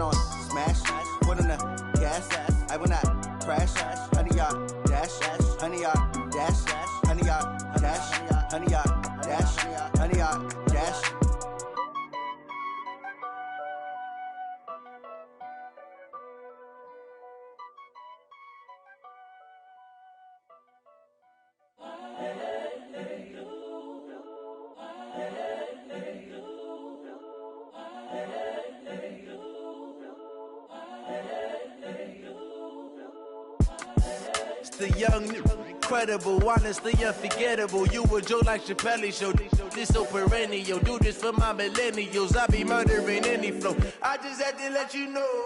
it on smash, foot on the gas, I will not crash, honey yard dash, honey yard dash, honey yard dash, honey yard dash, honey yard dash. The young, incredible, honestly unforgettable. You a joke like Chappelle show. This so perennial. Do this for my millennials. I be murdering any flow. I just had to let you know.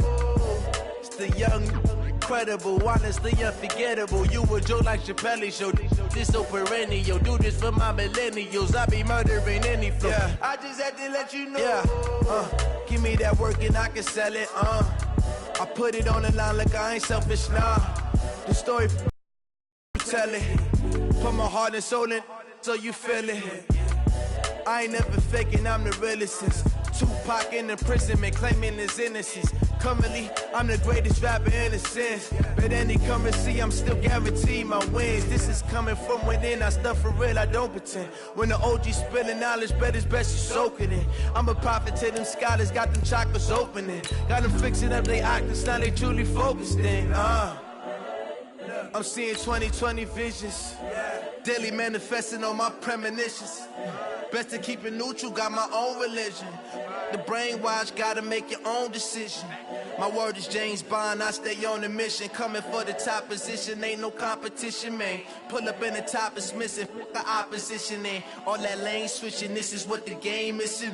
It's the young, incredible, honestly unforgettable. You a joke like Chappelle show. This so perennial. Do this for my millennials. I be murdering any flow. Yeah. I just had to let you know. Yeah. Give me that work and I can sell it. I put it on the line like I ain't selfish, nah. The story. Tell it, put my heart and soul in, so you feel it. I ain't never faking, I'm the realest since Tupac in imprisonment, claiming his innocence. Currently, I'm the greatest rapper in a sense. But any currency, I'm still guaranteed my wins. This is coming from within, I stuff for real, I don't pretend. When the OG spilling knowledge, bet it's best you soak it in. I'm a prophet to them scholars, got them chakras opening. Got them fixing up they octaves, now they truly focused in. I'm seeing 2020 visions, daily manifesting on my premonitions. Best to keep it neutral, got my own religion. The brainwash, gotta make your own decision. My word is James Bond, I stay on the mission. Coming for the top position, ain't no competition, man. Pull up in the top is missing, the opposition in. All that lane switching, this is what the game is.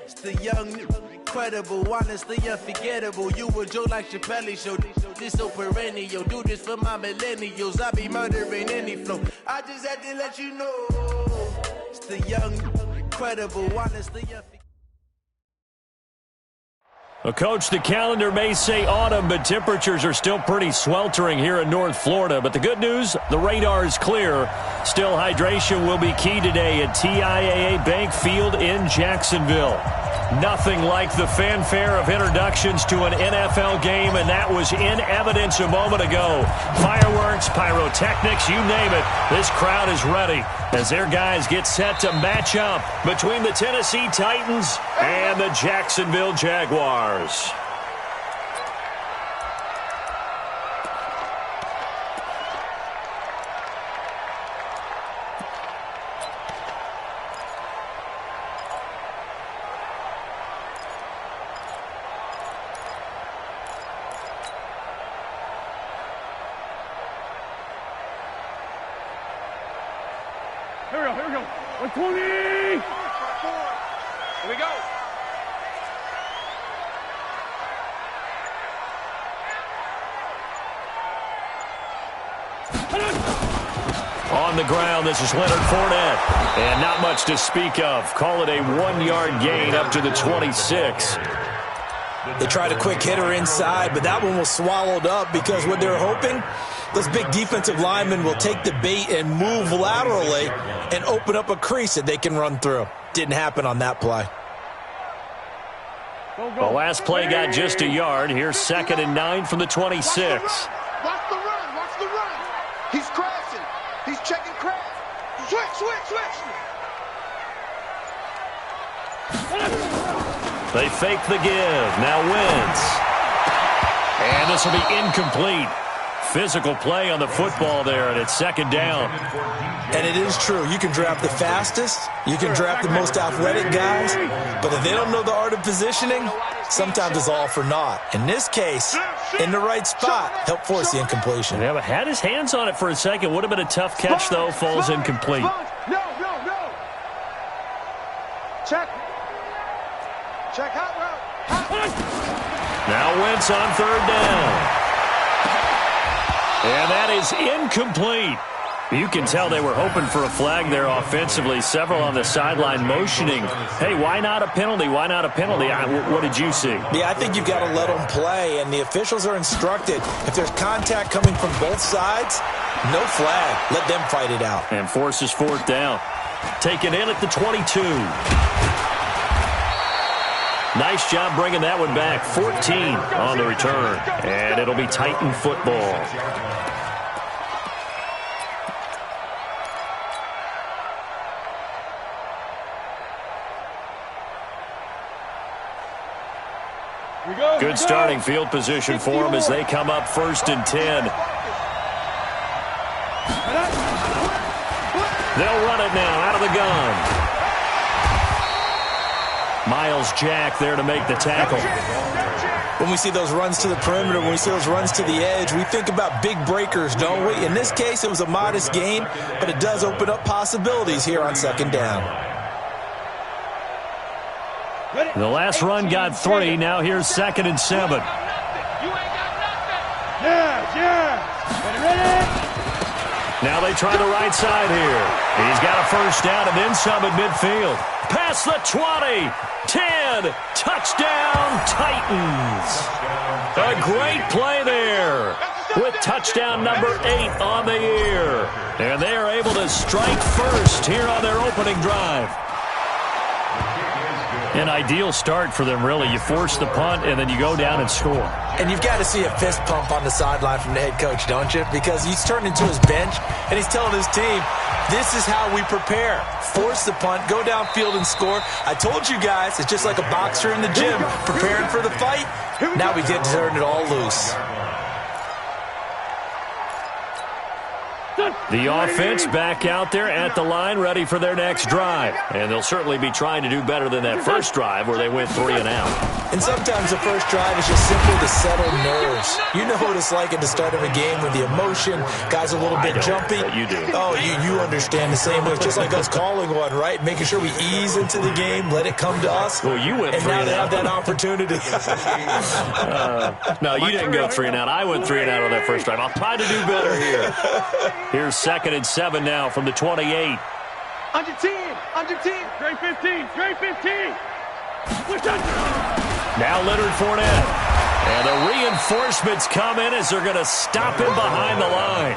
It's the young, incredible, honestly unforgettable. You a joke like Chappelle show. This so perennial. Do this for my millennials. I be murdering any flow. I just had to let you know. It's the young, incredible, honestly unforgettable. Well, Coach, the calendar may say autumn, but temperatures are still pretty sweltering here in North Florida. But the good news, the radar is clear. Still, hydration will be key today at TIAA Bank Field in Jacksonville. Nothing like the fanfare of introductions to an NFL game, and that was in evidence a moment ago. Fireworks, pyrotechnics, you name it. This crowd is ready as their guys get set to match up between the Tennessee Titans and the Jacksonville Jaguars. Here we go. 120! Here we go. On the ground, this is Leonard Fournette. And not much to speak of. Call it a 1-yard gain up to the 26. They tried a quick hitter inside, but that one was swallowed up because what they're hoping, those big defensive linemen will take the bait and move laterally and open up a crease that they can run through. Didn't happen on that play. The last play got just a yard. Here's 2nd and 9 from the 26. Watch the run. Watch the run. He's crashing. He's checking crash. Switch. They fake the give. Now Wentz. And this will be incomplete. Physical play on the football there, and it's 2nd down. And it is true. You can draft the fastest. You can draft the most athletic guys. But if they don't know the art of positioning, sometimes it's all for naught. In this case, in the right spot, help force the incompletion. Yeah, but had his hands on it for a second. Would have been a tough catch, though. Falls incomplete. No. Check hot route. Now Wentz on 3rd down. And that is incomplete. You can tell they were hoping for a flag there offensively. Several on the sideline motioning. Hey, why not a penalty? Why not a penalty? What did you see? Yeah, I think you've got to let them play, and the officials are instructed. If there's contact coming from both sides, no flag. Let them fight it out. And forces 4th down. Taken in at the 22. Nice job bringing that one back. 14 on the return. And it'll be Titan football. Good starting field position for them as they come up 1st and 10. They'll run it now out of the gun. Miles Jack there to make the tackle. When we see those runs to the perimeter, when we see those runs to the edge, we think about big breakers, don't we? In this case, it was a modest gain, but it does open up possibilities here on 2nd down. The last run got 3. Now here's 2nd and 7. Now they try the right side here. He's got a 1st down and then some at midfield. Past the 20. 10. Touchdown, Titans. A great play there with touchdown number 8 on the year. And they are able to strike first here on their opening drive. An ideal start for them, really. You force the punt, and then you go down and score. And you've got to see a fist pump on the sideline from the head coach, don't you? Because he's turned into his bench, and he's telling his team, this is how we prepare. Force the punt, go downfield and score. I told you guys, it's just like a boxer in the gym preparing for the fight. Now we get to turn it all loose. The offense back out there at the line, ready for their next drive. And they'll certainly be trying to do better than that first drive where they went 3 and out. And sometimes the first drive is just simply to settle nerves. You know what it's like at the start of a game with the emotion. Guys a little bit jumpy. But you do. Oh, you understand the same way. It's just like us calling one, right? Making sure we ease into the game, let it come to us. Well, you went 3 and now and they out. have that opportunity. No, you didn't go 3 and out. I went 3 and out on that first drive. I'll try to do better here. Here's 2nd and 7 now from the 28. Under 10, under 10. Straight 15, straight 15. Now Leonard Fournette. And the reinforcements come in as they're going to stop him behind the line.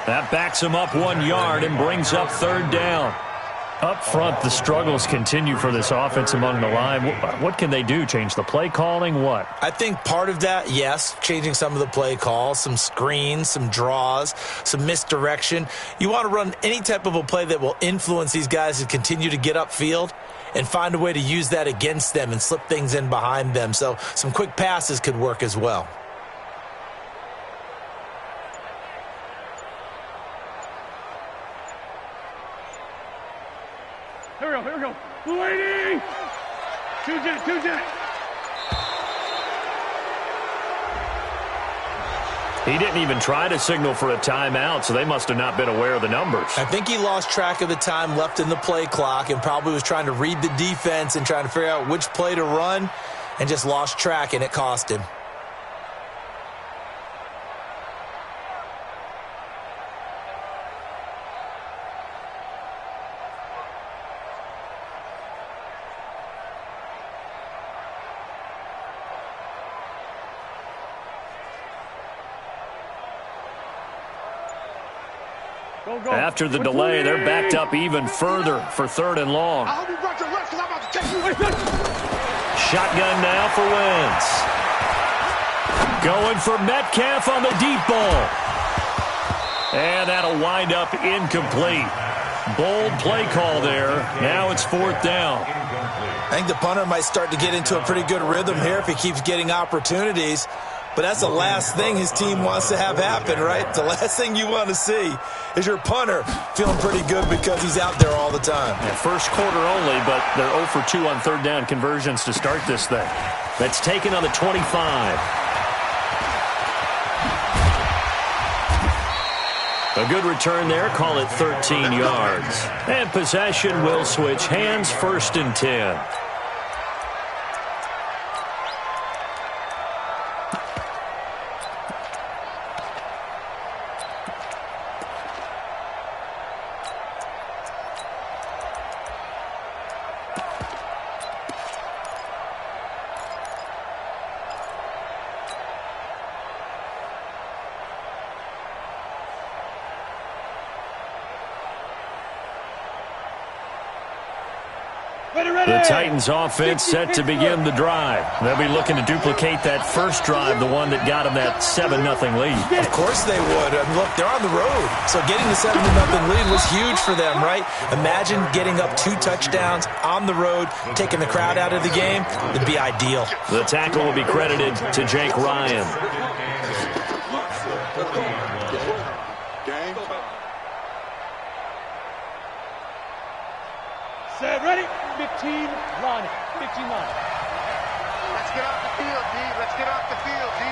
That backs him up 1 yard and brings up 3rd down. Up front, the struggles continue for this offense among the line. What can they do? Change the play calling? What? I think part of that, yes, changing some of the play calls, some screens, some draws, some misdirection. You want to run any type of a play that will influence these guys to continue to get upfield and find a way to use that against them and slip things in behind them. So some quick passes could work as well. Here we go. Lady! Two jet. He didn't even try to signal for a timeout, so they must have not been aware of the numbers. I think he lost track of the time left in the play clock and probably was trying to read the defense and trying to figure out which play to run and just lost track, and it cost him. After the delay, they're backed up even further for 3rd and long. I hope you brought your left because I'm about to take you. Shotgun now for Wentz. Going for Metcalf on the deep ball. And that'll wind up incomplete. Bold play call there. Now it's 4th down. I think the punter might start to get into a pretty good rhythm here if he keeps getting opportunities. But that's the last thing his team wants to have happen, right? The last thing you want to see is your punter feeling pretty good because he's out there all the time. Yeah, first quarter only, but they're 0 for 2 on 3rd down conversions to start this thing. That's taken on the 25. A good return there. Call it 13 yards. And possession will switch hands. 1st and 10. The Titans offense set to begin the drive. They'll be looking to duplicate that first drive, the one that got them that 7-0 lead. Of course they would. I mean, look, they're on the road. So getting the 7-0 lead was huge for them, right? Imagine getting up 2 touchdowns on the road, taking the crowd out of the game. It'd be ideal. The tackle will be credited to Jake Ryan. Set, ready? 15, line it. 15, line it. Let's get off the field, D. Let's get off the field, D.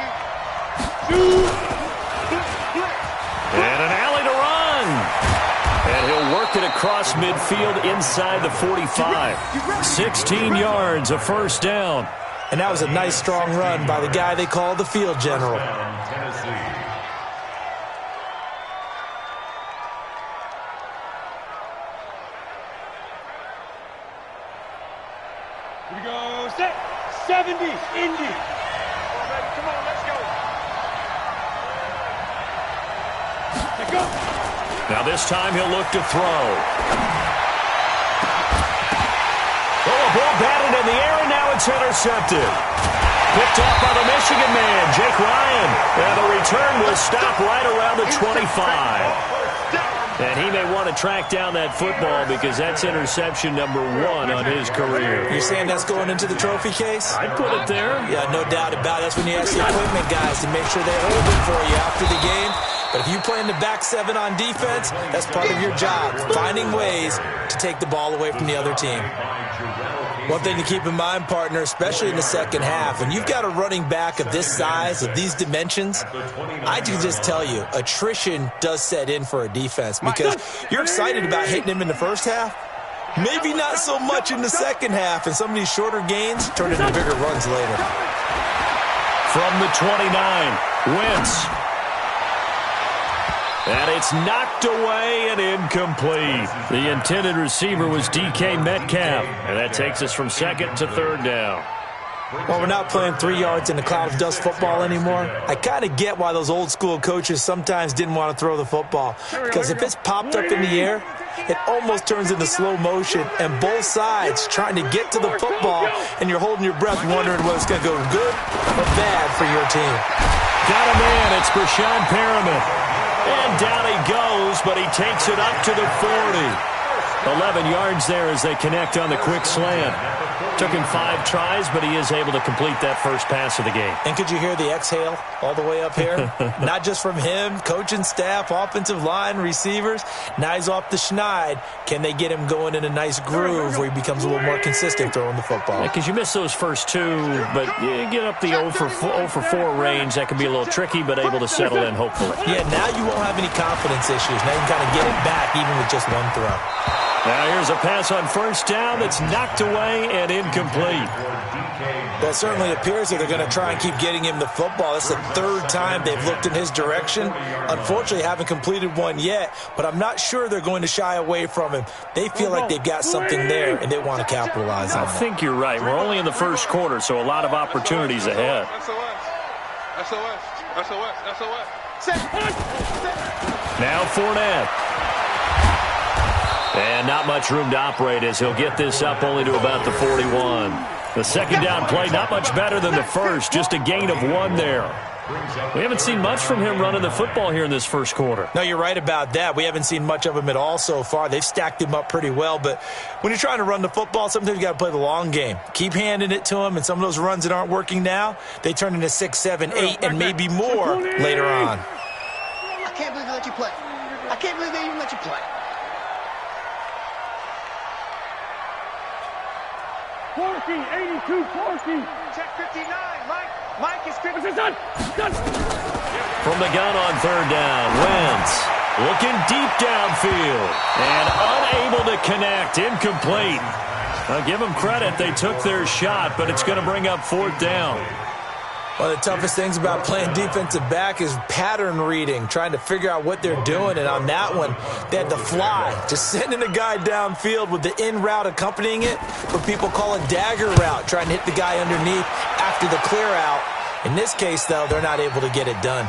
And an alley to run. And he'll work it across midfield inside the 45. 16 yards, a first down. And that was a nice, strong run by the guy they call the field general. Here we go. Set. 70. Indy. Come on, let's go. Let's go. Now this time he'll look to throw. Oh, a ball batted in the air, and now it's intercepted. Picked off by the Michigan man, Jake Ryan. And the return will stop right around the 25. And he may want to track down that football because that's interception number 1 on his career. You're saying that's going into the trophy case? I'd put it there. Yeah, no doubt about it. That's when you ask the equipment guys to make sure they hold it for you after the game. But if you play in the back 7 on defense, that's part of your job, finding ways to take the ball away from the other team. One thing to keep in mind, partner, especially in the second half, when you've got a running back of this size, of these dimensions, I can just tell you, attrition does set in for a defense because you're excited about hitting him in the first half. Maybe not so much in the second half, and some of these shorter gains turn into bigger runs later. From the 29, Wentz. And it's knocked away and incomplete. The intended receiver was DK Metcalf. And that takes us from second to third down. Well, we're not playing 3 yards in a cloud of dust football anymore. I kind of get why those old school coaches sometimes didn't want to throw the football. Because if it's popped up in the air, it almost turns into slow motion. And both sides trying to get to the football, and you're holding your breath wondering whether it's going to go good or bad for your team. Got a man. It's Brashad Perriman. And down he goes, but he takes it up to the 40. 11 yards there as they connect on the quick slant. Took him 5 tries, but he is able to complete that first pass of the game. And could you hear the exhale all the way up here? Not just from him, coaching staff, offensive line, receivers. Now he's off the schneid. Can they get him going in a nice groove where he becomes a little more consistent throwing the football? Because you miss those first 2, but you get up the 0 for 4 range. That can be a little tricky, but able to settle in, hopefully. Yeah, now you won't have any confidence issues. Now you can kind of get it back even with just one throw. Now here's a pass on first down that's knocked away and incomplete. Well, it certainly appears that they're going to try and keep getting him the football. That's the 3rd time they've looked in his direction. Unfortunately, haven't completed one yet, but I'm not sure they're going to shy away from him. They feel like they've got something there, and they want to capitalize on it. I think you're right. We're only in the first quarter, so a lot of opportunities ahead. Now Fournette. And not much room to operate as he'll get this up only to about the 41. The second down play, not much better than the first, just a gain of 1 there. We haven't seen much from him running the football here in this first quarter. No, you're right about that. We haven't seen much of him at all so far. They've stacked him up pretty well, but when you're trying to run the football, sometimes you got to play the long game. Keep handing it to him, and some of those runs that aren't working now, they turn into 6, 7, 8, and maybe more later on. I can't believe they let you play. I can't believe they even let you play. 40, 82, 40. Check 59, Mike. Mike is 59. Done. From the gun on third down, Wentz looking deep downfield and unable to connect, incomplete. I'll give them credit. They took their shot, but it's going to bring up 4th down. One of the toughest things about playing defensive back is pattern reading, trying to figure out what they're doing. And on that one, they had to fly, just sending a guy downfield with the in route accompanying it, what people call a dagger route, trying to hit the guy underneath after the clear out. In this case, though, they're not able to get it done.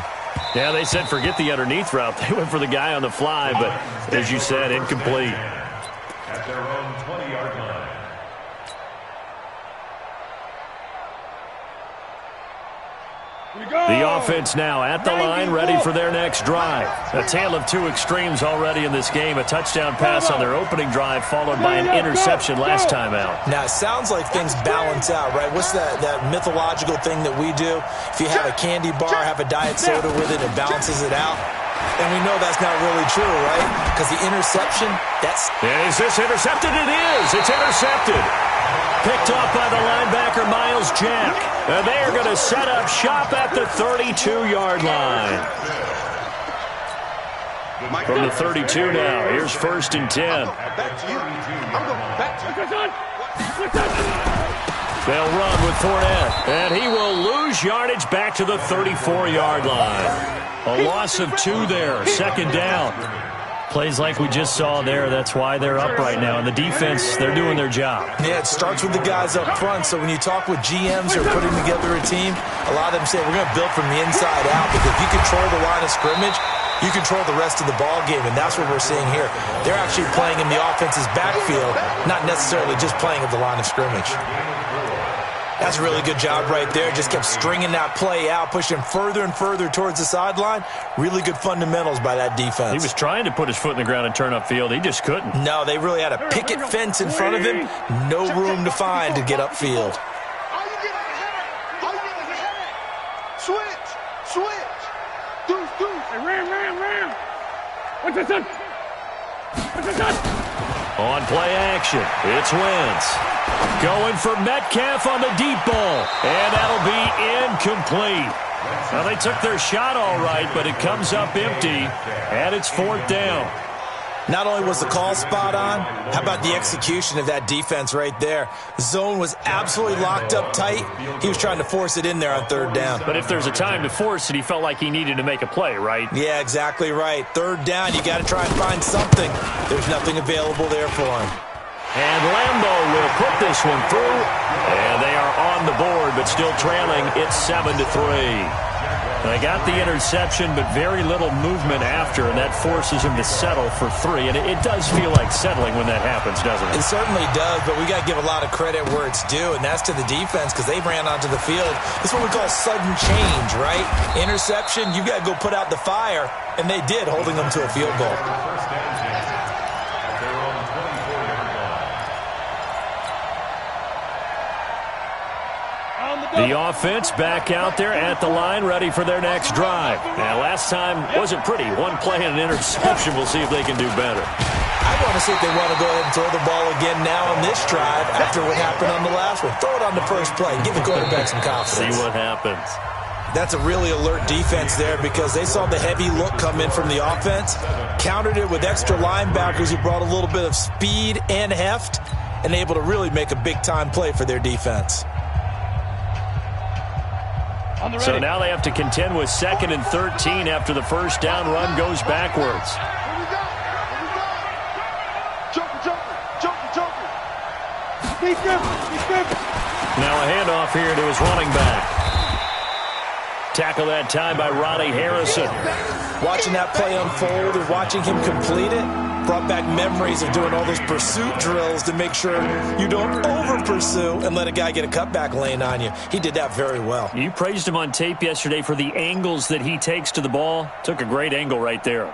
Yeah, they said forget the underneath route. They went for the guy on the fly, but as you said, incomplete. At their own 20-yard line. The offense now at the line, ready for their next drive. A tale of two extremes already in this game. A touchdown pass on their opening drive, followed by an interception last time out. Now, it sounds like things balance out, right? What's that mythological thing that we do? If you have a candy bar, have a diet soda with it, it balances it out. And we know that's not really true, right? Because the interception, that's... Is this intercepted? It is. It's intercepted. Picked off by the linebacker, Miles Jack. And they are going to set up shop at the 32-yard line. From the 32 now, here's 1st and 10. They'll run with Fournette, and he will lose yardage back to the 34-yard line. A loss of 2 there, 2nd down. Plays like we just saw there. That's why they're up right now. And the defense, they're doing their job. Yeah, it starts with the guys up front. So when you talk with GMs who are putting together a team, a lot of them say we're going to build from the inside out, because if you control the line of scrimmage, you control the rest of the ball game, and that's what we're seeing here. They're actually playing in the offense's backfield, not necessarily just playing at the line of scrimmage. That's a really good job right there. Just kept stringing that play out, pushing further and further towards the sideline. Really good fundamentals by that defense. He was trying to put his foot in the ground and turn upfield. He just couldn't. No, they really had a picket fence in front of him. No room to find to get upfield. Switch. Deuce. Hey, ram. What's this? On play action, it's Wentz. Going for Metcalf on the deep ball. And that'll be incomplete. Well, they took their shot all right, but it comes up empty. And it's 4th down. Not only was the call spot on, how about the execution of that defense right there? The zone was absolutely locked up tight. He was trying to force it in there on 3rd down. But if there's a time to force it, he felt like he needed to make a play, right? Yeah, exactly right. 3rd down, you got to try and find something. There's nothing available there for him. And Lambo will put this one through. And they are on the board, but still trailing. It's 7-3. They got the interception, but very little movement after, and that forces him to settle for 3. And it does feel like settling when that happens, doesn't it? It certainly does, but we got to give a lot of credit where it's due, and that's to the defense, because they ran onto the field. This is what we call sudden change, right? Interception, you got to go put out the fire, and they did, holding them to a field goal. The offense back out there at the line, ready for their next drive. Now, last time wasn't pretty. One play and an interception. We'll see if they can do better. I want to see if they want to go ahead and throw the ball again now on this drive after what happened on the last one. Throw it on the first play. Give the quarterback some confidence. See what happens. That's a really alert defense there, because they saw the heavy look come in from the offense, countered it with extra linebackers who brought a little bit of speed and heft, and able to really make a big-time play for their defense. So now they have to contend with 2nd and 13 after the first down run goes backwards. Now a handoff here to his running back. Tackle that time by Ronnie Harrison. Watching that play unfold and watching him complete it brought back memories of doing all those pursuit drills to make sure you don't over-pursue and let a guy get a cutback lane on you. He did that very well. You praised him on tape yesterday for the angles that he takes to the ball. Took a great angle right there.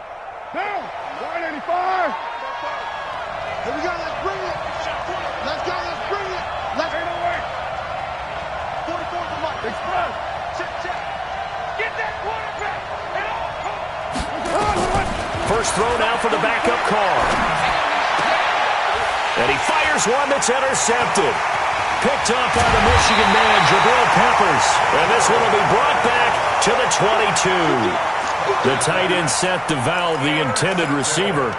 Down. 185. Here we go. Let's bring it. Let's go. Let's bring it. Let's Right away. 44 to Mike. Express. Check. Get that quarterback. First throw now for the backup call. And he fires one that's intercepted. Picked up by the Michigan man, Jabril Peppers. And this one will be brought back to the 22. The tight end set to valve the intended receiver.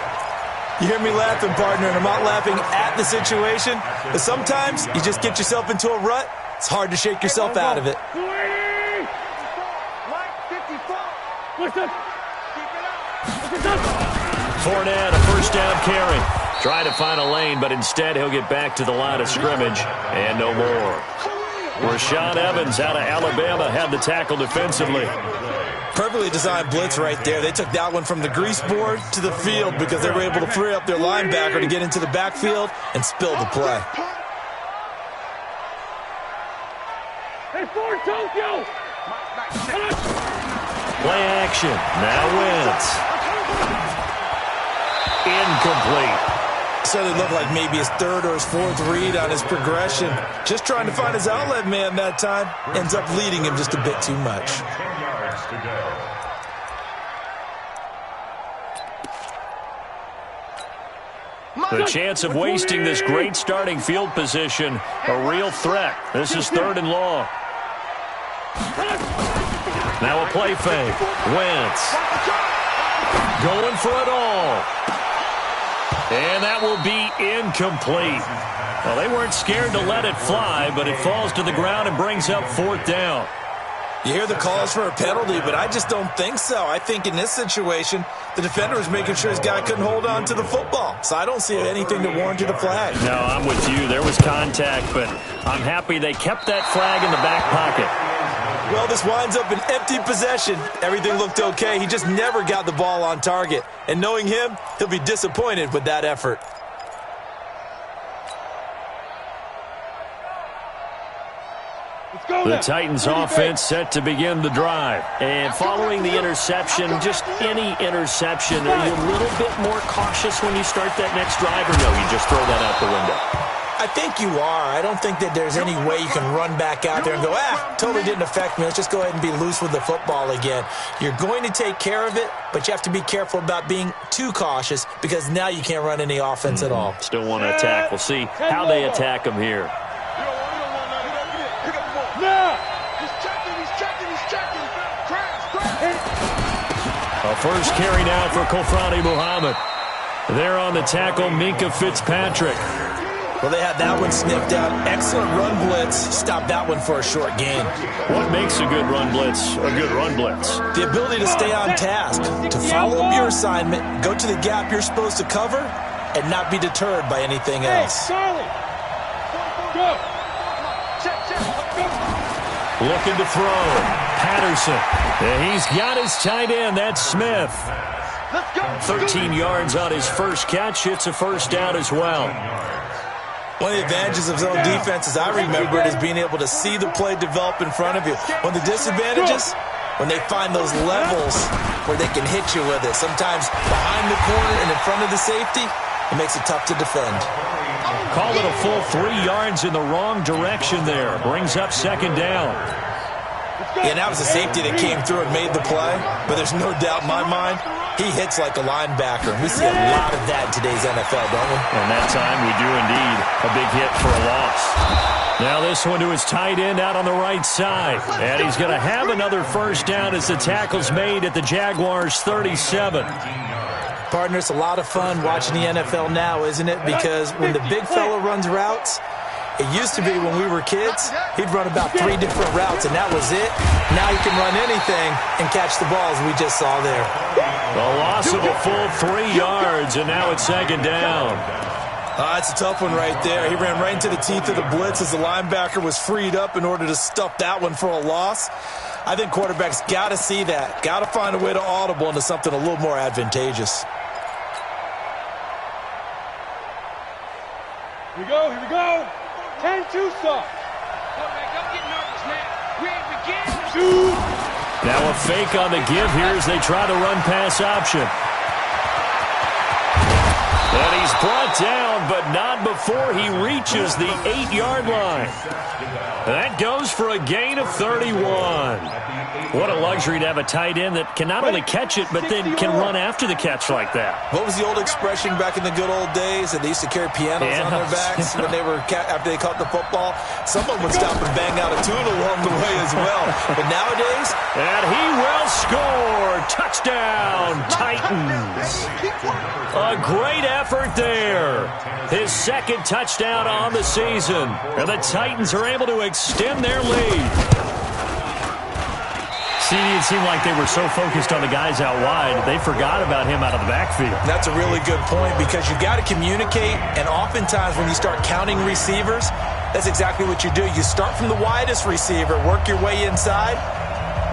You hear me laughing, partner, and I'm not laughing at the situation. But sometimes you just get yourself into a rut. It's hard to shake yourself out of it. 280. Mike, 54. Listen. Fournette, a first down carry. Trying to find a lane, but instead he'll get back to the line of scrimmage and no more. Rashaan Evans out of Alabama had the tackle defensively. Perfectly designed blitz right there. They took that one from the grease board to the field because they were able to free up their linebacker to get into the backfield and spill the play. Hey, Ford Tokyo. Play action. Now Wentz. Incomplete. So it looked like maybe his third or his fourth read on his progression. Just trying to find his outlet man that time. Ends up leading him just a bit too much. 10 yards to go. The chance of wasting this great starting field position, a real threat. This is 3rd and long. Now a play fake. Wentz going for it all. And that will be incomplete. Well, they weren't scared to let it fly, but it falls to the ground and brings up 4th down. You hear the calls for a penalty, but I just don't think so. I think in this situation, the defender was making sure his guy couldn't hold on to the football. So I don't see anything to warrant a flag. No, I'm with you. There was contact, but I'm happy they kept that flag in the back pocket. Well, this winds up an empty possession. Everything looked okay. He just never got the ball on target. And knowing him, he'll be disappointed with that effort. The Titans offense set to begin the drive. And following the interception, just any interception, are you a little bit more cautious when you start that next drive, or no, you just throw that out the window? I think you are. I don't think that there's any way you can run back out there and go, totally didn't affect me. Let's just go ahead and be loose with the football again. You're going to take care of it, but you have to be careful about being too cautious because now you can't run any offense at all. Still want to attack. We'll see how they attack them here. A first carry now for Kofrani Muhammad. There on the tackle, Minkah Fitzpatrick. Well, they had that one sniffed out. Excellent run blitz. Stop that one for a short gain. What makes a good run blitz a good run blitz? The ability to stay on task, to follow up your assignment, go to the gap you're supposed to cover, and not be deterred by anything else. Looking to throw. Patterson. And he's got his tight end. That's Smith. 13 yards on his first catch. It's a first down as well. One of the advantages of zone defense, as I remember it, is being able to see the play develop in front of you. One of the disadvantages, when they find those levels where they can hit you with it. Sometimes behind the corner and in front of the safety, it makes it tough to defend. Call it a full 3 yards in the wrong direction there. Brings up 2nd down. Yeah, and that was a safety that came through and made the play. But there's no doubt in my mind, he hits like a linebacker. We see a lot of that in today's NFL, don't we? And that time we do indeed. A big hit for a loss. Now this one to his tight end out on the right side. And he's going to have another first down as the tackle's made at the Jaguars' 37. Partner, it's a lot of fun watching the NFL now, isn't it? Because when the big fella runs routes, it used to be when we were kids, he'd run about 3 different routes, and that was it. Now he can run anything and catch the balls we just saw there. A loss of a full 3 yards, and now it's 2nd down. That's a tough one right there. He ran right into the teeth of the blitz as the linebacker was freed up in order to stuff that one for a loss. I think quarterbacks got to see that. Got to find a way to audible into something a little more advantageous. Here we go. 10-2 stop. Quarterback, don't get nervous, man. We ain't beginning. Now a fake on the give here as they try to run pass option. And he's brought down, but not before he reaches the 8-yard line. That goes for a gain of 31. What a luxury to have a tight end that can not only catch it, but then can run after the catch like that. What was the old expression back in the good old days that they used to carry pianos on their backs when they were after they caught the football? Someone would stop and bang out a tune along the way as well. But nowadays, and he will score. Touchdown, Titans. A great effort there. His 2nd touchdown on the season. And the Titans are able to extend their lead. See, it seemed like they were so focused on the guys out wide, they forgot about him out of the backfield. That's a really good point because you got to communicate, and oftentimes when you start counting receivers, that's exactly what you do. You start from the widest receiver, work your way inside.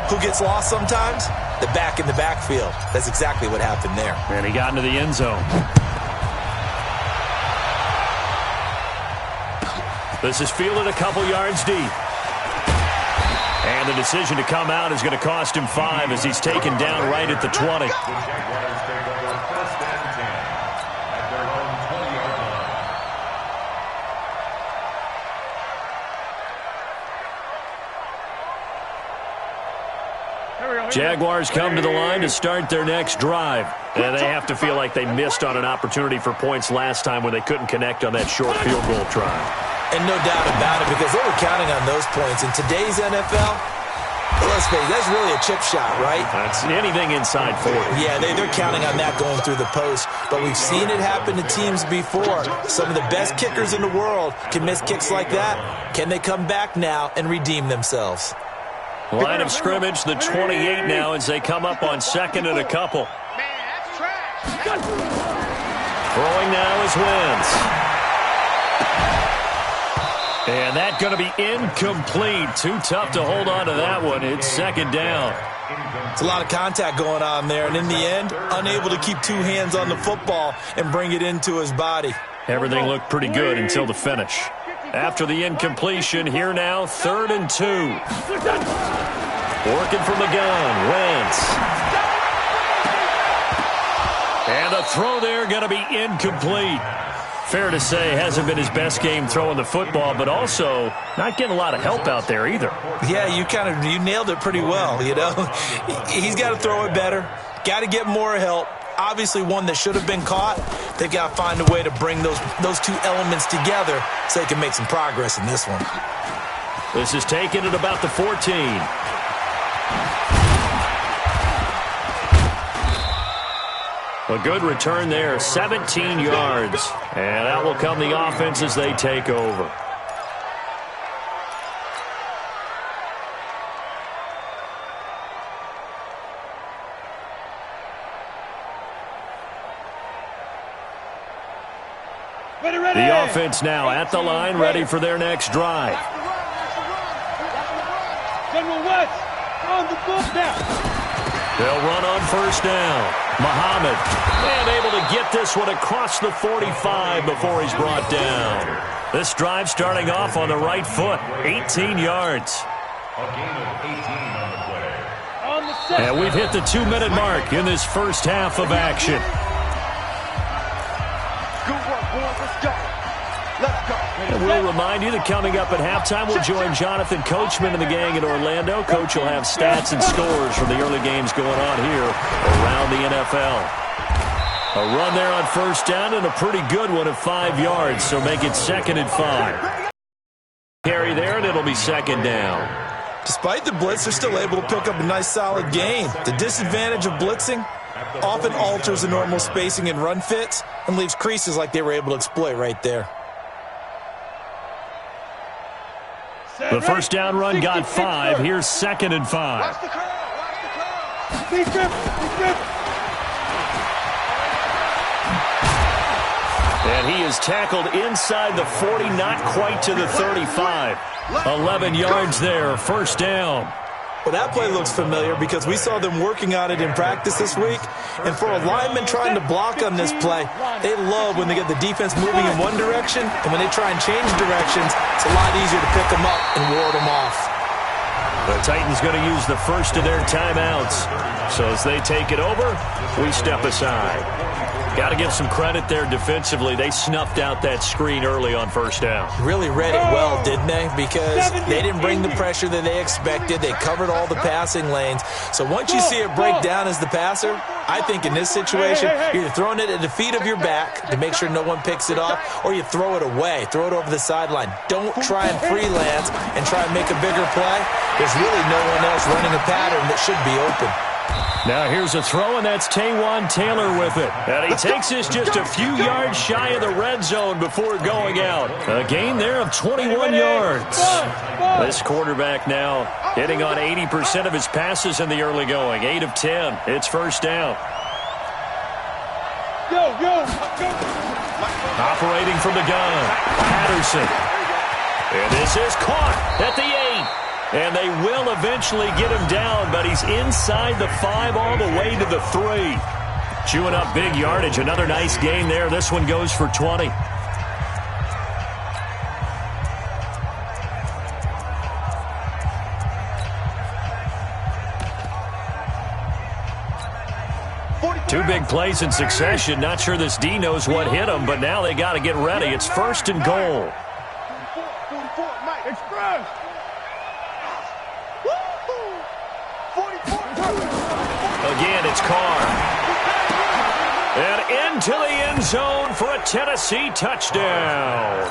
Who gets lost sometimes? The back in the backfield. That's exactly what happened there. And he got into the end zone. This is fielded a couple yards deep. And And the decision to come out is going to cost him 5 as he's taken down right at the 20. Jaguars come to the line to start their next drive. And they have to feel like they missed on an opportunity for points last time when they couldn't connect on that short field goal try. And no doubt about it, because they were counting on those points. In today's NFL, let's face it, that's really a chip shot, right? That's anything inside 40. Yeah, they're counting on that going through the post. But we've seen it happen to teams before. Some of the best kickers in the world can miss kicks like that. Can they come back now and redeem themselves? Line of scrimmage, the 28 now as they come up on second and a couple. Man, that's trash. Throwing now is Wentz. And that's going to be incomplete. Too tough to hold on to that one. It's second down. It's a lot of contact going on there, and in the end, unable to keep two hands on the football and bring it into his body. Everything looked pretty good until the finish. After the incompletion, here now, 3rd and 2. Working from the gun, Wentz. And the throw there going to be incomplete. Fair to say, hasn't been his best game throwing the football, but also not getting a lot of help out there either. Yeah, you nailed it pretty well, you know. He's got to throw it better, got to get more help. Obviously one that should have been caught. They've got to find a way to bring those two elements together so they can make some progress in this one. This is taken at about the 14. A good return there, 17 yards. And that will come the offense as they take over. The offense now at the line, ready for their next drive. General West on the ball now. They'll run on first down. Muhammad, and able to get this one across the 45 before he's brought down. This drive starting off on the right foot, 18 yards. A gain of 18 on the play. And we've hit the 2-minute mark in this first half of action. Good work, boys. Let's go. Let's go. And we'll remind you that coming up at halftime, we'll join Jonathan Coachman and the gang in Orlando. Coach will have stats and scores from the early games going on here around the NFL. A run there on first down and a pretty good one at 5 yards, so make it 2nd and 5. Carry there, and it'll be 2nd down. Despite the blitz, they're still able to pick up a nice solid gain. The disadvantage of blitzing often alters the normal spacing and run fits and leaves creases like they were able to exploit right there. The first down run got 5. Here's 2nd and 5. Watch the curl. Watch the curl. And he is tackled inside the 40, not quite to the 35. 11 yards there, first down. Well, that play looks familiar because we saw them working on it in practice this week. And for a lineman trying to block on this play, they love when they get the defense moving in one direction, and when they try and change directions, it's a lot easier to pick them up and ward them off. The Titans going to use the first of their timeouts. So as they take it over, we step aside. Got to give some credit there defensively. They snuffed out that screen early on first down. Really read it well, didn't they? Because they didn't bring the pressure that they expected. They covered all the passing lanes. So once you see it break down as the passer, I think in this situation, you're either throwing it at the feet of your back to make sure no one picks it off, or you throw it away. Throw it over the sideline. Don't try and freelance and try and make a bigger play. There's really no one else running a pattern that should be open. Now here's a throw, and that's Taywan Taylor with it. And he takes this just a few yards shy of the red zone before going out. A gain there of 21 yards. This quarterback now hitting on 80% of his passes in the early going. 8 of 10. It's first down. Go. Operating from the gun, Patterson. And this is caught at the 8. And they will eventually get him down, but he's inside the 5 all the way to the 3. Chewing up big yardage. Another nice gain there. This one goes for 20. Two big plays in succession. Not sure this D knows what hit him, but now they got to get ready. It's 1st and goal. 44, Mike. Express. 44. Again, it's Carr. And into the end zone for a Tennessee touchdown.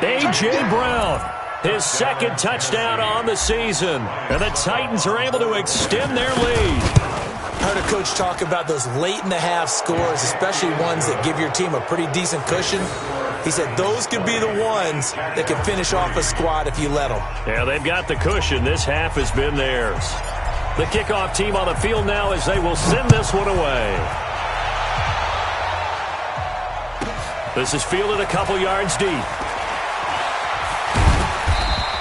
A.J. Brown, his 2nd touchdown on the season. And the Titans are able to extend their lead. I heard a coach talk about those late-in-the-half scores, especially ones that give your team a pretty decent cushion. He said those could be the ones that can finish off a squad if you let them. Yeah, they've got the cushion. This half has been theirs. The kickoff team on the field now as they will send this one away. This is fielded a couple yards deep.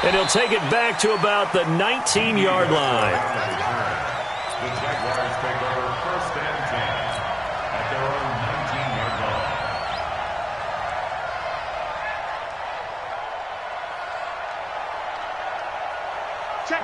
And he'll take it back to about the 19-yard line. The Jaguars take over 1st and 10 at their own 19-yard line.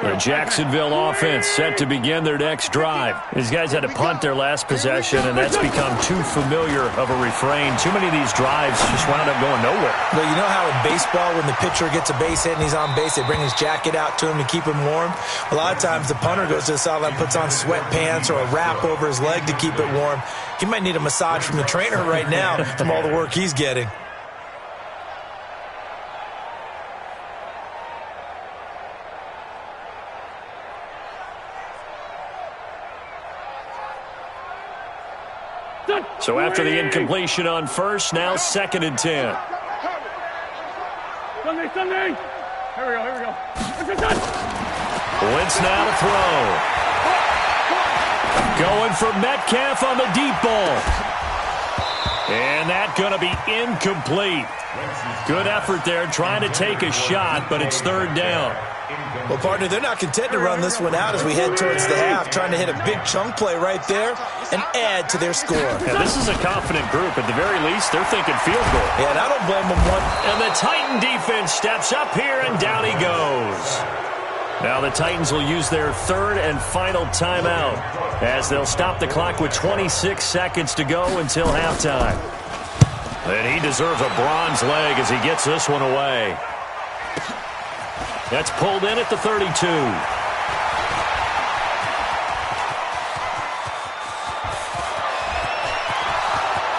The Jacksonville offense set to begin their next drive. These guys had to punt their last possession, and that's become too familiar of a refrain. Too many of these drives just wound up going nowhere. Well, you know how in baseball when the pitcher gets a base hit and he's on base, they bring his jacket out to him to keep him warm? A lot of times the punter goes to the sideline, puts on sweatpants or a wrap over his leg to keep it warm. He might need a massage from the trainer right now from all the work he's getting. So after the incompletion on 1st, now 2nd and 10. Sunday. Here we go. Wentz now to throw. Going for Metcalf on the deep ball. And that's going to be incomplete. Good effort there trying to take a shot, but it's 3rd down. Well, partner, they're not content to run this one out as we head towards the half, trying to hit a big chunk play right there and add to their score. Yeah, this is a confident group. At the very least, they're thinking field goal. Yeah, and I don't blame them one. And the Titan defense steps up here, and down he goes. Now the Titans will use their 3rd and final timeout as they'll stop the clock with 26 seconds to go until halftime. And he deserves a bronze leg as he gets this one away. That's pulled in at the 32.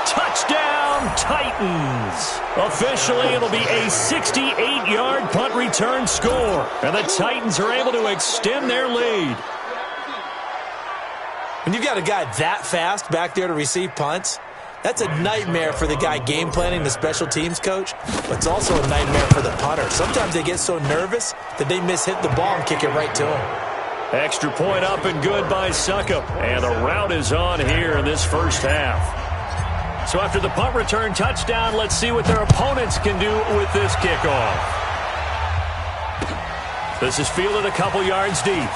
Touchdown, Titans. Officially, it'll be a 68-yard punt return score. And the Titans are able to extend their lead. When you've got a guy that fast back there to receive punts, that's a nightmare for the guy game planning, the special teams coach, but it's also a nightmare for the punter. Sometimes they get so nervous that they hit the ball and kick it right to him. Extra point up and good by Succop. And the route is on here in this 1st half. So after the punt return touchdown, let's see what their opponents can do with this kickoff. This is fielded a couple yards deep.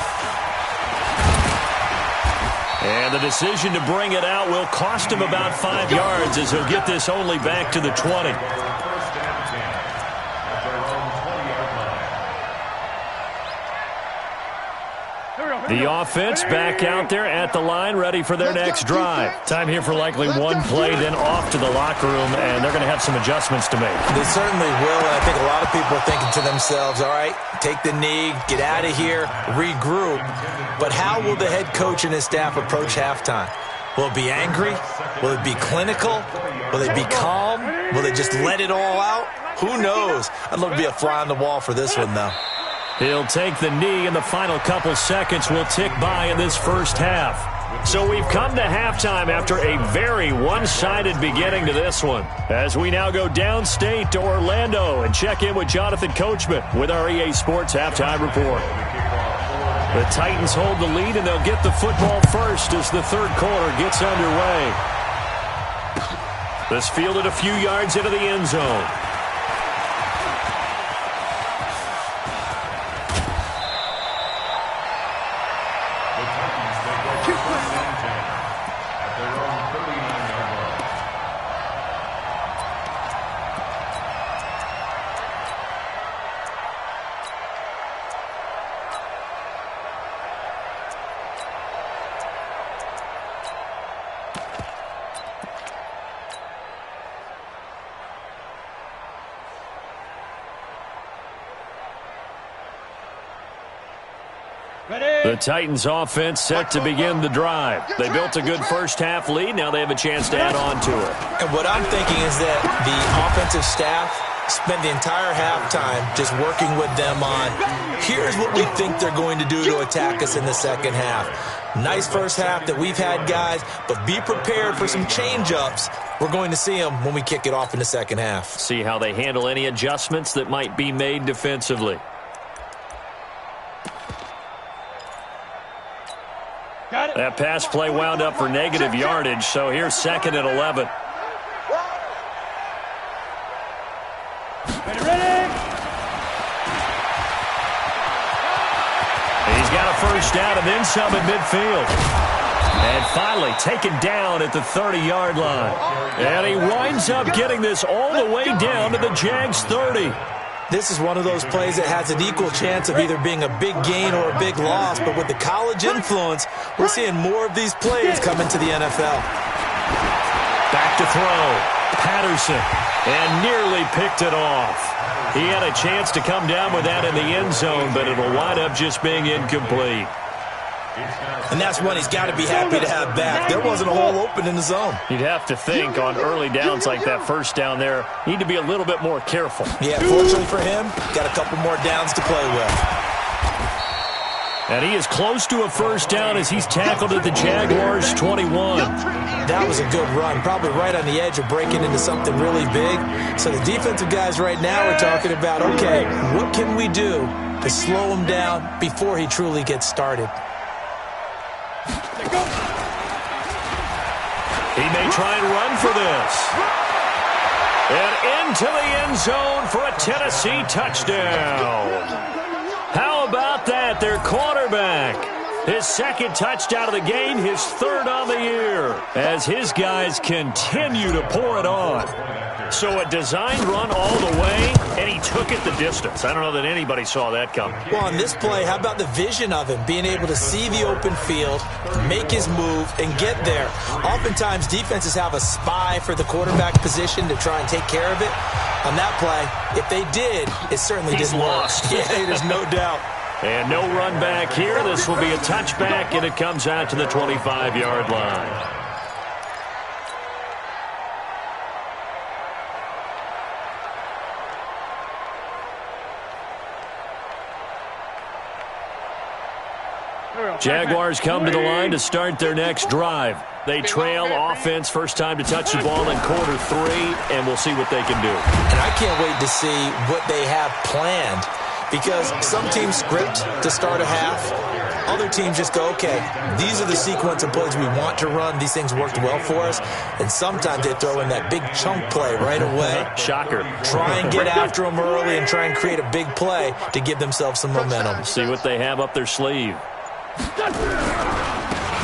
And the decision to bring it out will cost him about 5 yards as he'll get this only back to the 20. The offense back out there at the line, ready for their next drive. Time here for likely one play, then off to the locker room, and they're going to have some adjustments to make. They certainly will, and I think a lot of people are thinking to themselves, all right, take the knee, get out of here, regroup. But how will the head coach and his staff approach halftime? Will it be angry? Will it be clinical? Will they be calm? Will they just let it all out? Who knows? I'd love to be a fly on the wall for this one, though. He'll take the knee, and the final couple seconds will tick by in this 1st half. So we've come to halftime after a very one-sided beginning to this one. As we now go downstate to Orlando and check in with Jonathan Coachman with our EA Sports Halftime Report. The Titans hold the lead, and they'll get the football first as the 3rd quarter gets underway. This fielded a few yards into the end zone. The Titans offense set to begin the drive. They built a good first-half lead. Now they have a chance to add on to it. And what I'm thinking is that the offensive staff spent the entire halftime just working with them on, here's what we think they're going to do to attack us in the second half. Nice first half that we've had, guys, but be prepared for some change-ups. We're going to see them when we kick it off in the second half. See how they handle any adjustments that might be made defensively. That pass play wound up for negative yardage, so here's 2nd and 11. He's got a first down and then some at midfield. And finally taken down at the 30-yard line. And he winds up getting this all the way down to the Jags 30. This is one of those plays that has an equal chance of either being a big gain or a big loss. But with the college influence, we're seeing more of these plays come into the NFL. Back to throw. Patterson. And nearly picked it off. He had a chance to come down with that in the end zone, but it'll wind up just being incomplete. And that's one he's got to be happy to have back. There wasn't a hole open in the zone. You'd have to think on early downs like that first down there, need to be a little bit more careful. Yeah, fortunately for him, got a couple more downs to play with. And he is close to a first down as he's tackled at the Jaguars 21. That was a good run, probably right on the edge of breaking into something really big. So the defensive guys right now are talking about, okay, what can we do to slow him down before he truly gets started? He may try and run for this. And into the end zone for a Tennessee touchdown. How about that? Their quarterback. His 2nd touchdown of the game, his 3rd on the year, as his guys continue to pour it on. So a designed run all the way, and he took it the distance. I don't know that anybody saw that coming. Well, on this play, how about the vision of him, being able to see the open field, make his move, and get there. Oftentimes, defenses have a spy for the quarterback position to try and take care of it. On that play, if they did, it certainly didn't work. Yeah, there's no doubt. And no run back here. This will be a touchback, and it comes out to the 25-yard line. Jaguars come to the line to start their next drive. They trail offense, first time to touch the ball in quarter 3, and we'll see what they can do. And I can't wait to see what they have planned, because some teams script to start a half. Other teams just go, okay, these are the sequence of plays we want to run. These things worked well for us. And sometimes they throw in that big chunk play right away. Shocker. Try and get after them early and try and create a big play to give themselves some momentum. See what they have up their sleeve.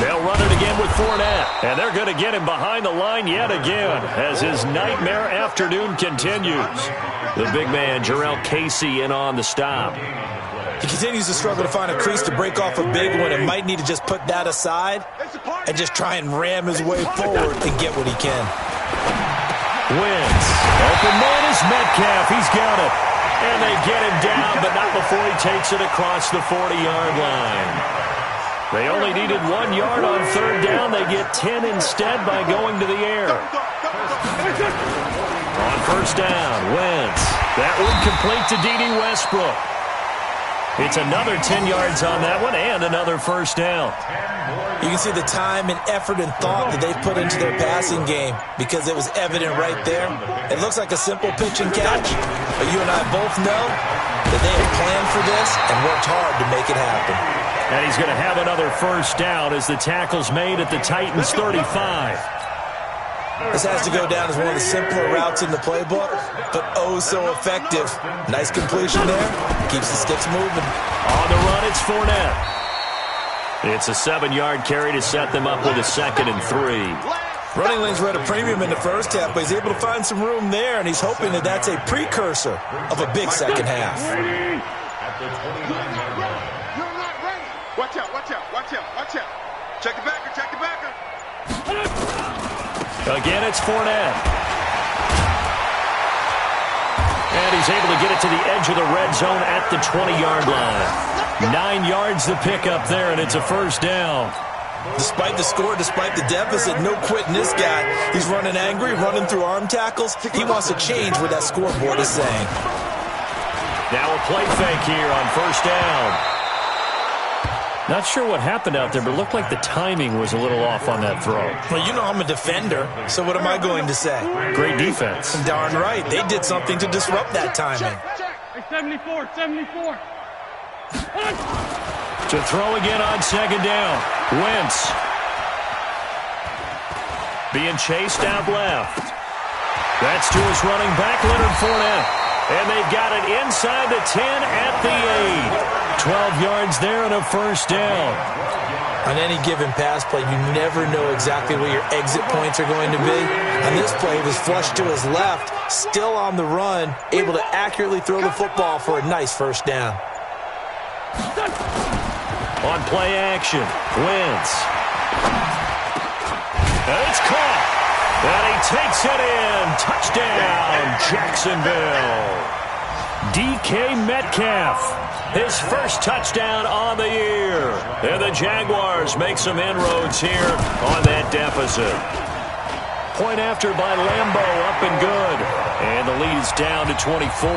They'll run it again with Fournette. And they're going to get him behind the line yet again as his nightmare afternoon continues. The big man, Jarrell Casey, in on the stop. He continues to struggle to find a crease to break off a big one and might need to just put that aside and just try and ram his way forward and get what he can. Wins. Open man is Metcalf. He's got it. And they get him down, but not before he takes it across the 40-yard line. They only needed 1 yard on 3rd down. They get 10 instead by going to the air. On 1st down, Wentz. That one complete to D.D. Westbrook. It's another 10 yards on that one and another 1st down. You can see the time and effort and thought that they put into their passing game because it was evident right there. It looks like a simple pitch and catch, but you and I both know that they have planned for this and worked hard to make it happen. And he's going to have another 1st down as the tackle's made at the Titans' 35. This has to go down as one of the simpler routes in the playbook, but oh so effective. Nice completion there. Keeps the sticks moving. On the run, it's Fournette. It's a 7-yard carry to set them up with a 2nd and 3. Running lanes were at a premium in the first half, but he's able to find some room there, and he's hoping that that's a precursor of a big second half. Watch out, watch out, watch out, watch out. Check the backer, check the backer. Again, it's Fournette. And he's able to get it to the edge of the red zone at the 20-yard line. 9 yards to pick up there, and it's a first down. Despite the score, despite the deficit, no quitting this guy. He's running angry, running through arm tackles. He wants to change what that scoreboard is saying. Now a play fake here on first down. Not sure what happened out there, but it looked like the timing was a little off on that throw. Well, you know I'm a defender, so what am I going to say? Great defense. Darn right. They did something to disrupt that timing. Hey, 74, 74. To throw again on second down. Wentz. Being chased out left. That's to his running back, Leonard Fournette. And they've got it inside the 10 at the 8. 12 yards there and a first down. On any given pass play, you never know exactly where your exit points are going to be. On this play, he was flushed to his left, still on the run, able to accurately throw the football for a nice first down. On play action, Wentz. And it's caught. And he takes it in. Touchdown, Jacksonville. DK Metcalf. His first touchdown on the year. And the Jaguars make some inroads here on that deficit. Point after by Lambeau, up and good. And the lead is down to 24.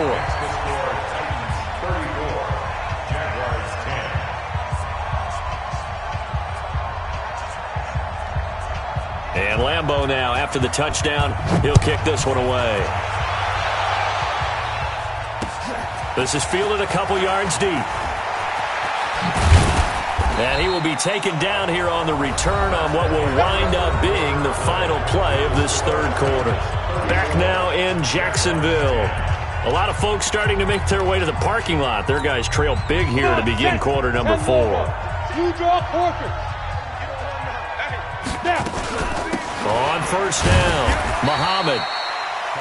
And Lambeau now, after the touchdown, he'll kick this one away. This is fielded a couple yards deep. And he will be taken down here on the return on what will wind up being the final play of this third quarter. Back now in Jacksonville. A lot of folks starting to make their way to the parking lot. Their guys trail big here to begin quarter number 4. You draw Porker. On first down, Muhammad.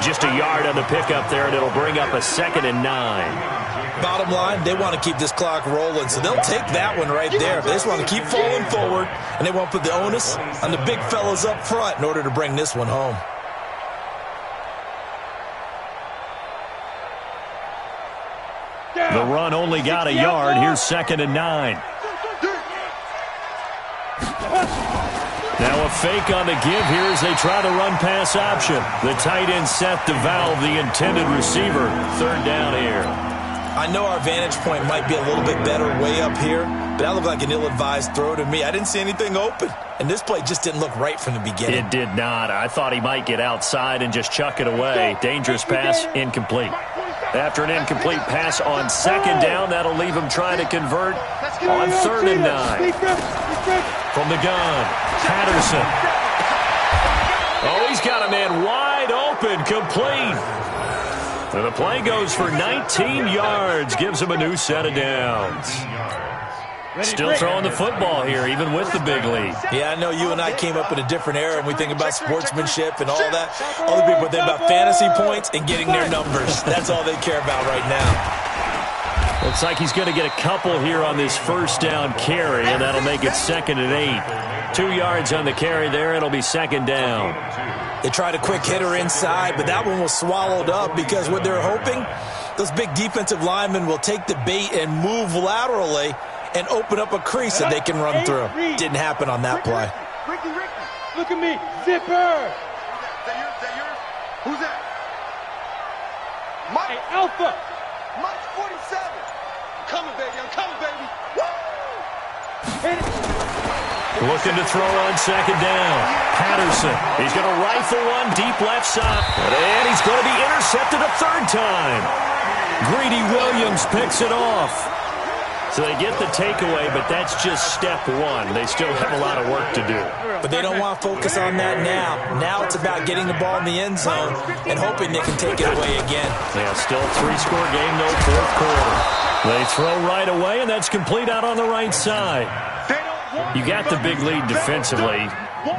Just a yard on the pickup there, and it'll bring up a 2nd and 9. Bottom line, they want to keep this clock rolling, so they'll take that one right there. They just want to keep falling forward, and they won't put the onus on the big fellas up front in order to bring this one home. The run only got a yard. Here's 2nd and 9. Now a fake on the give here as they try to run pass option. The tight end set to valve the intended receiver. 3rd down here. I know our vantage point might be a little bit better way up here, but that looked like an ill-advised throw to me. I didn't see anything open, and this play just didn't look right from the beginning. It did not. I thought he might get outside and just chuck it away. Dangerous pass, incomplete. After an incomplete pass on 2nd down, that'll leave him trying to convert on 3rd and 9. From the gun, Patterson. Oh, he's got a man wide open, complete. And the play goes for 19 yards, gives him a new set of downs. Still throwing the football here, even with the big lead. Yeah, I know you and I came up in a different era, and we think about sportsmanship and all that. Other people think about fantasy points and getting their numbers. That's all they care about right now. Looks like he's going to get a couple here on this first down carry, and that'll make it 2nd and 8. 2 yards on the carry there, it'll be 2nd down. They tried a quick hitter inside, but that one was swallowed up because what they're hoping, those big defensive linemen will take the bait and move laterally and open up a crease that they can run through. Didn't happen on that play. Ricky, look at me. Zipper. Who's that? Hey, Alpha. Mike 47. I'm coming, baby. I'm coming, baby. Looking to throw on 2nd down. Patterson. He's going to rifle one deep left side. And he's going to be intercepted a 3rd time. Greedy Williams picks it off. So they get the takeaway, but that's just step 1. They still have a lot of work to do. But they don't want to focus on that now. Now it's about getting the ball in the end zone and hoping they can take it away again. Yeah, still a 3-score game, though, 4th quarter. They throw right away, and that's complete out on the right side. You got the big lead defensively.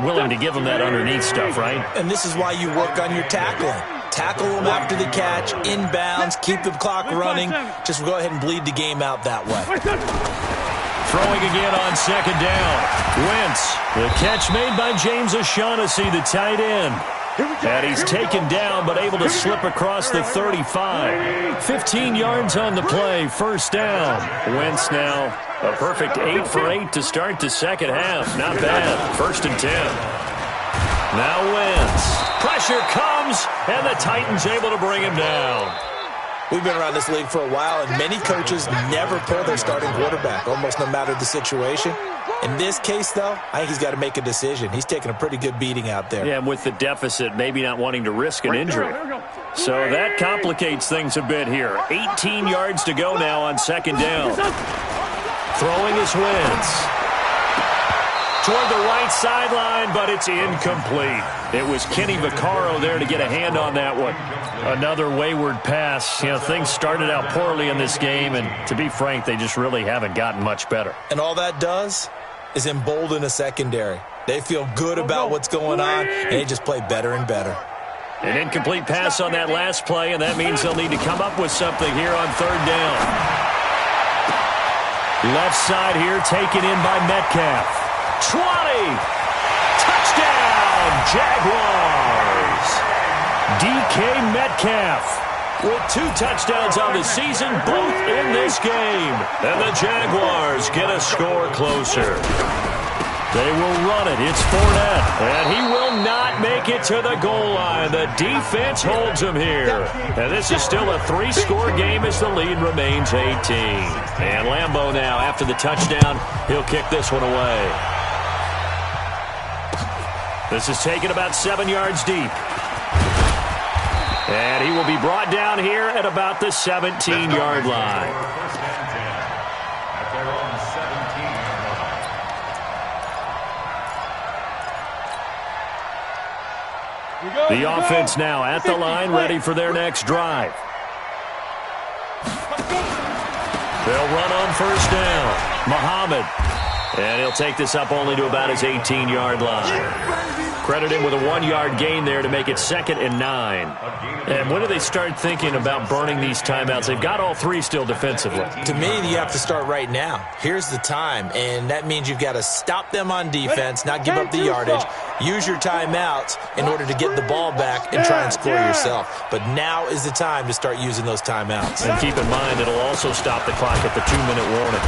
Willing to give them that underneath stuff, right? And this is why you work on your tackling. Tackle them after the catch, inbounds, keep the clock running. Just go ahead and bleed the game out that way. Throwing again on 2nd down. Wentz. The catch made by James O'Shaughnessy, the tight end. And he's taken down, but able to slip across the 35. 15 yards on the play, first down. Wentz now a perfect 8 for 8 to start the second half. Not bad. 1st and 10. Now Wentz. Pressure comes, and the Titans able to bring him down. We've been around this league for a while, and many coaches never pull their starting quarterback, almost no matter the situation. In this case, though, I think he's got to make a decision. He's taking a pretty good beating out there. Yeah, and with the deficit, maybe not wanting to risk an injury. So that complicates things a bit here. 18 yards to go now on 2nd down. Throwing is Wentz. Toward the right sideline, but it's incomplete. It was Kenny Vaccaro there to get a hand on that one. Another wayward pass. You know, things started out poorly in this game, and to be frank, they just really haven't gotten much better. And all that does is embolden a secondary. They feel good about what's going on, and they just play better and better. An incomplete pass on that last play, and that means they'll need to come up with something here on 3rd down. Left side here taken in by Metcalf. 20! Touchdown, Jaguars! DK Metcalf with 2 touchdowns on the season, both in this game. And the Jaguars get a score closer. They will run it. It's Fournette, and he will not make it to the goal line. The defense holds him here. And this is still a 3-score game as the lead remains 18. And Lambeau now, after the touchdown, he'll kick this one away. This is taken about 7 yards deep. And he will be brought down here at about the 17-yard line. The offense now at the line, ready for their next drive. They'll run on 1st down. Muhammad. And he'll take this up only to about his 18-yard line. Credit him with a 1-yard gain there to make it 2nd and 9. And when do they start thinking about burning these timeouts? They've got all 3 still defensively. To me, you have to start right now. Here's the time, and that means you've got to stop them on defense, not give up the yardage, use your timeouts in order to get the ball back and try and score yourself. But now is the time to start using those timeouts. And keep in mind, it'll also stop the clock at the 2-minute warning.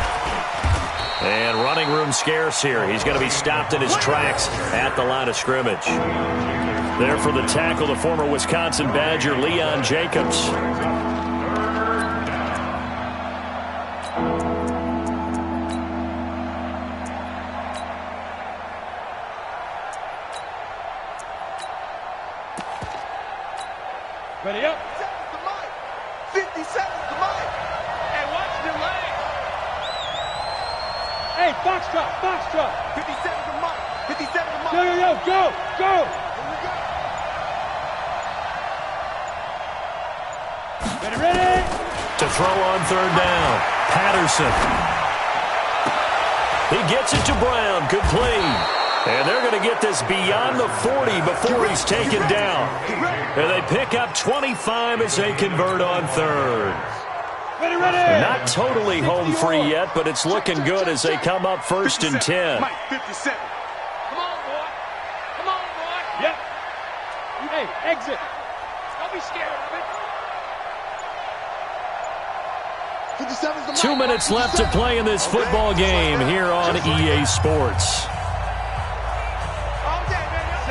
And running room scarce here. He's going to be stopped in his tracks at the line of scrimmage. There for the tackle, the former Wisconsin Badger, Leon Jacobs. Ready up. 50 seconds to Mike. Hey, watch the leg. Hey, foxtrot, foxtrot. 50 seconds to Mike. 50 seconds to Mike. Yo, go, go. Ready. To throw on 3rd down. Patterson. He gets it to Brown. Complete. And they're going to get this beyond the 40 before he's taken down. And they pick up 25 as they convert on 3rd. Ready. Not totally home free yet, but it's looking good as they come up 1st and 10. Mike, 57. Come on, boy. Come on, boy. Yep. Hey, exit. Don't be scared of it. 57 to Mike. 2 minutes left to play in this football game here on EA Sports.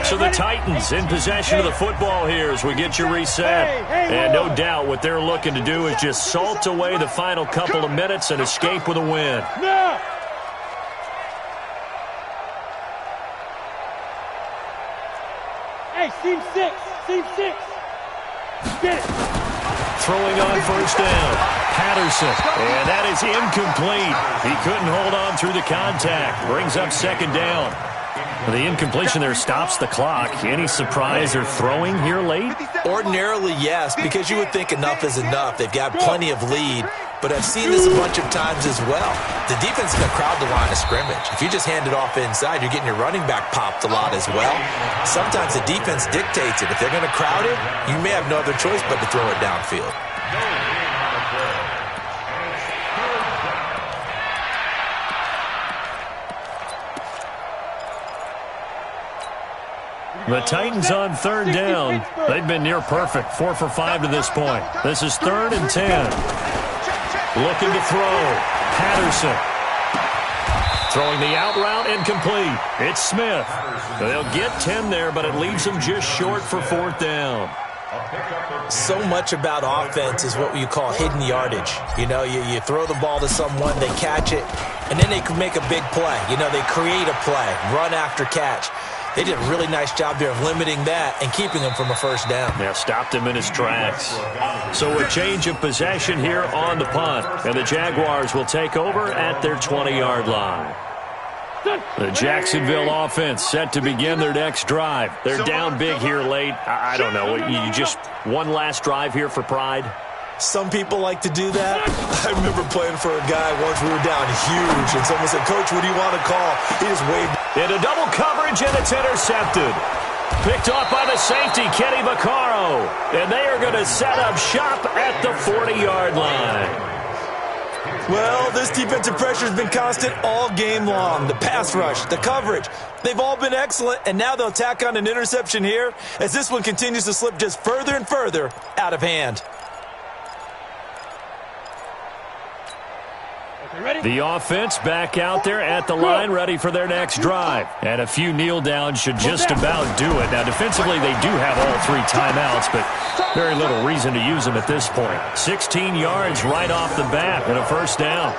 So the Titans in possession of the football here as we get you reset. And no doubt what they're looking to do is just salt away the final couple of minutes and escape with a win. No. Hey, seam 6. Seam 6. Get it. Throwing on 1st down. Patterson. And that is incomplete. He couldn't hold on through the contact. Brings up 2nd down. The incompletion there stops the clock. Any surprise they're throwing here late? Ordinarily, yes, because you would think enough is enough. They've got plenty of lead, but I've seen this a bunch of times as well. The defense is going to crowd the line of scrimmage. If you just hand it off inside, you're getting your running back popped a lot as well. Sometimes the defense dictates it. If they're going to crowd it, you may have no other choice but to throw it downfield. The Titans on third down. They've been near perfect, 4 for 5 to this point. This is 3rd and 10. Looking to throw. Patterson. Throwing the out route incomplete. It's Smith. They'll get 10 there, but it leaves them just short for 4th down. So much about offense is what you call hidden yardage. You know, you throw the ball to someone, they catch it, and then they can make a big play. You know, they create a play, run after catch. They did a really nice job there of limiting that and keeping him from a first down. Yeah, stopped him in his tracks. So a change of possession here on the punt, and the Jaguars will take over at their 20-yard line. The Jacksonville offense set to begin their next drive. They're down big here late. I don't know. You just one last drive here for pride? Some people like to do that. I remember playing for a guy once. We were down huge, and someone said, "Coach, what do you want to call?" He just waved. Into double coverage, and it's intercepted. Picked off by the safety, Kenny Vaccaro. And they are going to set up shop at the 40-yard line. Well, this defensive pressure has been constant all game long. The pass rush, the coverage, they've all been excellent, and now they'll tack on an interception here as this one continues to slip just further and further out of hand. The offense back out there at the line, ready for their next drive. And a few kneel downs should just about do it. Now, defensively, they do have all 3 timeouts, but very little reason to use them at this point. 16 yards right off the bat and a first down.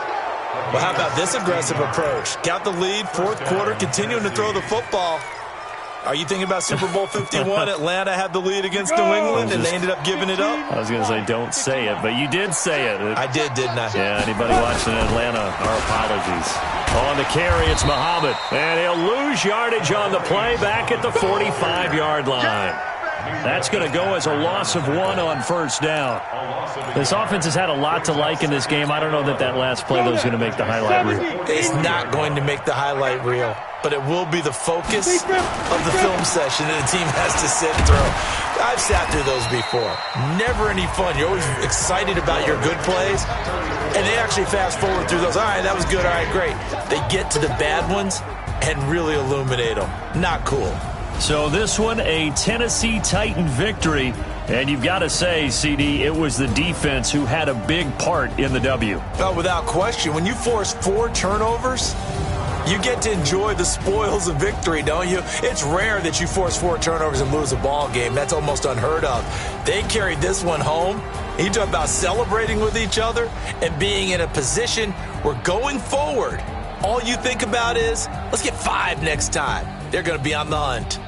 Well, how about this aggressive approach? Got the lead, 4th quarter, continuing to throw the football. Are you thinking about Super Bowl 51? Atlanta had the lead against New England, and they ended up giving it up? I was going to say, don't say it, but you did say it. I did, didn't I? Yeah, anybody watching Atlanta, our apologies. On the carry, it's Muhammad, and he'll lose yardage on the play back at the 45-yard line. That's going to go as a loss of 1 on first down. This offense has had a lot to like in this game. I don't know that last play, though, is going to make the highlight reel. It's not going to make the highlight reel, but it will be the focus of the film session that the team has to sit through. I've sat through those before. Never any fun. You're always excited about your good plays, and they actually fast forward through those. All right, that was good. All right, great. They get to the bad ones and really illuminate them. Not cool. So this one, a Tennessee Titan victory. And you've got to say, CD, it was the defense who had a big part in the W. Oh, without question. When you force 4 turnovers, you get to enjoy the spoils of victory, don't you? It's rare that you force 4 turnovers and lose a ball game. That's almost unheard of. They carried this one home. You talk about celebrating with each other and being in a position where going forward, all you think about is, let's get 5 next time. They're going to be on the hunt.